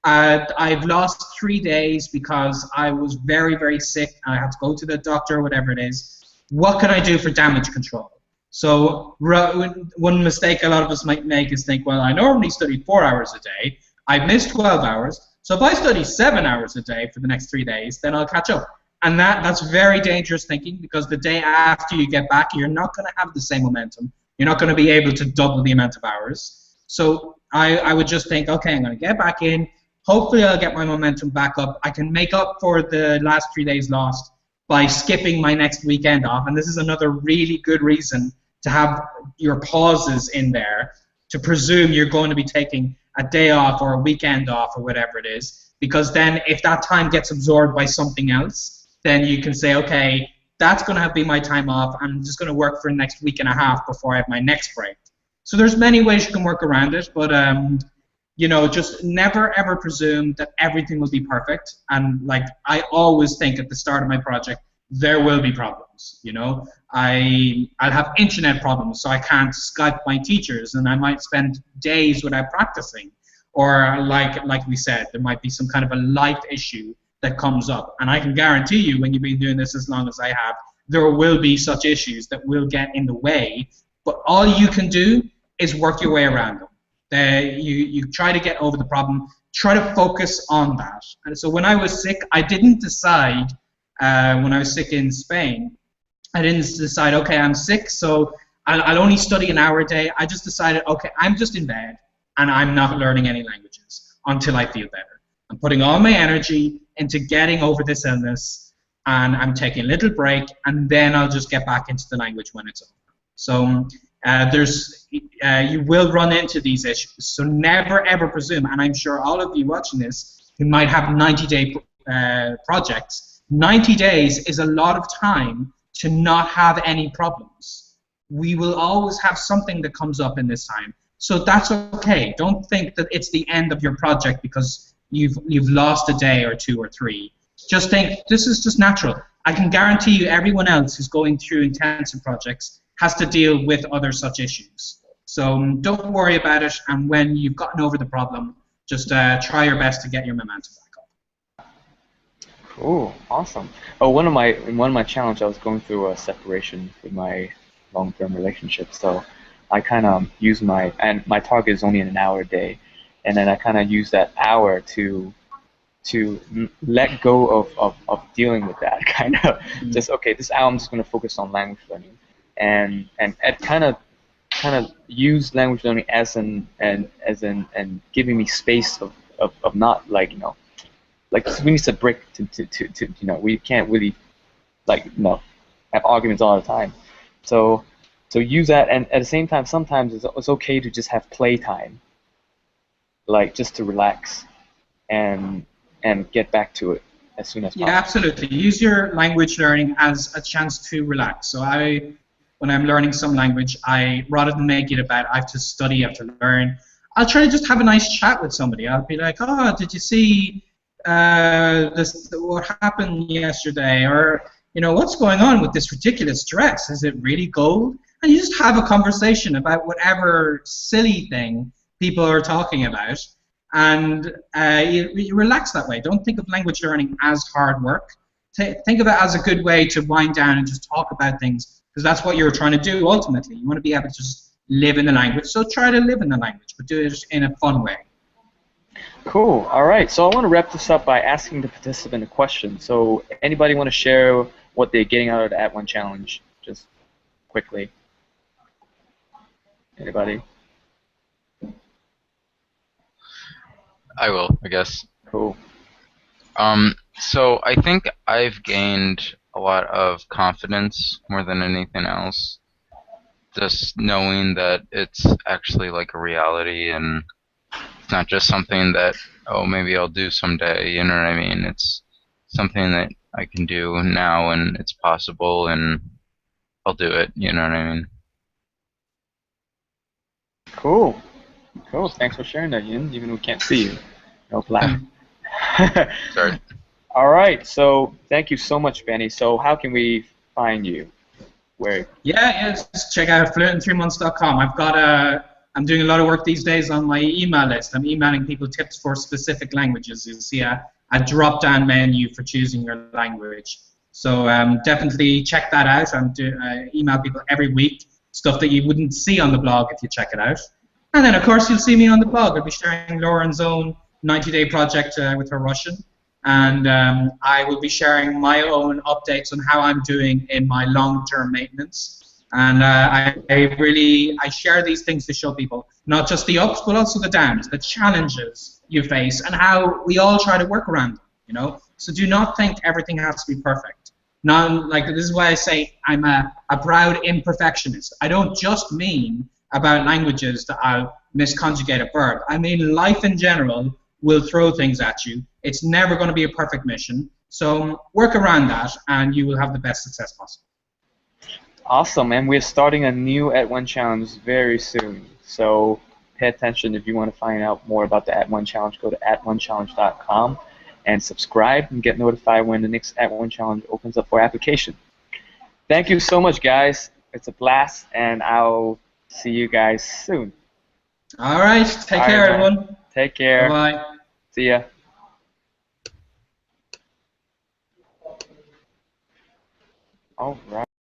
I've lost 3 days because I was very, very sick and I had to go to the doctor or whatever it is. What can I do for damage control? So one mistake a lot of us might make is think, well, I normally study 4 hours a day. I've missed 12 hours. So if I study 7 hours a day for the next 3 days, then I'll catch up. And that's very dangerous thinking, because the day after you get back, you're not going to have the same momentum. You're not going to be able to double the amount of hours. So I would just think, okay, I'm going to get back in. Hopefully I'll get my momentum back up. I can make up for the last 3 days lost by skipping my next weekend off. And this is another really good reason to have your pauses in there, to presume you're going to be taking a day off or a weekend off or whatever it is. Because then if that time gets absorbed by something else, then you can say, okay, that's going to be my time off. I'm just going to work for the next week and a half before I have my next break. So there's many ways you can work around it, but you know, just never ever presume that everything will be perfect. And like I always think at the start of my project, there will be problems. You know, I'll have internet problems, so I can't Skype my teachers, and I might spend days without practicing. Or like we said, there might be some kind of a life issue that comes up, and I can guarantee you, when you've been doing this as long as I have, there will be such issues that will get in the way. But all you can do is work your way around them. You try to get over the problem, try to focus on that. And so when I was sick, I didn't decide, when I was sick in Spain, I didn't decide, okay, I'm sick, so I'll only study an hour a day. I just decided, okay, I'm just in bed, and I'm not learning any languages until I feel better. I'm putting all my energy into getting over this illness, and I'm taking a little break, and then I'll just get back into the language when it's over. So you will run into these issues. So never ever presume, and I'm sure all of you watching this who might have 90-day projects, 90 days is a lot of time to not have any problems. We will always have something that comes up in this time. So that's okay. Don't think that it's the end of your project because you've lost a day or 2 or 3. Just think this is just natural. I can guarantee you everyone else who's going through intensive projects has to deal with other such issues. So don't worry about it, and when you've gotten over the problem, just try your best to get your momentum back up. Cool, awesome. Oh, in one of my challenges, I was going through a separation with my long-term relationship, so I kind of use my target is only an hour a day, and then I kind of use that hour to let go of dealing with that, kind of just, okay, this hour I'm just going to focus on language learning, and kind of use language learning as giving me space of not, like, you know, like we need a break to you know, we can't really, like, you know, have arguments all the time. So use that, and at the same time, sometimes it's okay to just have playtime, like just to relax and get back to it as soon as possible. Yeah, absolutely. Use your language learning as a chance to relax. So when I'm learning some language, rather than make it about I have to study, I have to learn, I'll try to just have a nice chat with somebody. I'll be like, oh, did you see what happened yesterday? Or, you know, what's going on with this ridiculous dress? Is it really gold? And you just have a conversation about whatever silly thing people are talking about, and you relax that way. Don't think of language learning as hard work. Think of it as a good way to wind down and just talk about things, because that's what you're trying to do ultimately. You want to be able to just live in the language, so try to live in the language, but do it in a fun way. Cool. All right. So I want to wrap this up by asking the participant a question. So anybody want to share what they're getting out of the Add1Challenge, just quickly? Anybody? I will, I guess. Cool. So I think I've gained a lot of confidence more than anything else. Just knowing that it's actually like a reality, and it's not just something that, oh, maybe I'll do someday, you know what I mean? It's something that I can do now, and it's possible, and I'll do it, you know what I mean? Cool. Cool. Thanks for sharing that, Yin, even though we can't see you. No plan. Sorry. All right. So thank you so much, Benny. So how can we find you? Where? Yeah, just check out fluent3months.com. I'm doing a lot of work these days on my email list. I'm emailing people tips for specific languages. You'll see a drop-down menu for choosing your language. So definitely check that out. I email people every week, stuff that you wouldn't see on the blog if you check it out. And then, of course, you'll see me on the blog. I'll be sharing Lauren's own 90-day project with her Russian. And I will be sharing my own updates on how I'm doing in my long-term maintenance. And I share these things to show people not just the ups, but also the downs, the challenges you face, and how we all try to work around them. You know, so do not think everything has to be perfect. This is why I say I'm a proud imperfectionist. I don't just mean about languages that I'll misconjugate a verb. I mean life in general will throw things at you. It's never going to be a perfect mission. So work around that, and you will have the best success possible. Awesome, and we're starting a new Add1Challenge very soon. So pay attention if you want to find out more about the Add1Challenge. Go to add1challenge.com and subscribe and get notified when the next Add1Challenge opens up for application. Thank you so much, guys. It's a blast, and I'll see you guys soon. All right. Take care, everyone. Take care. Bye-bye. See ya. All right.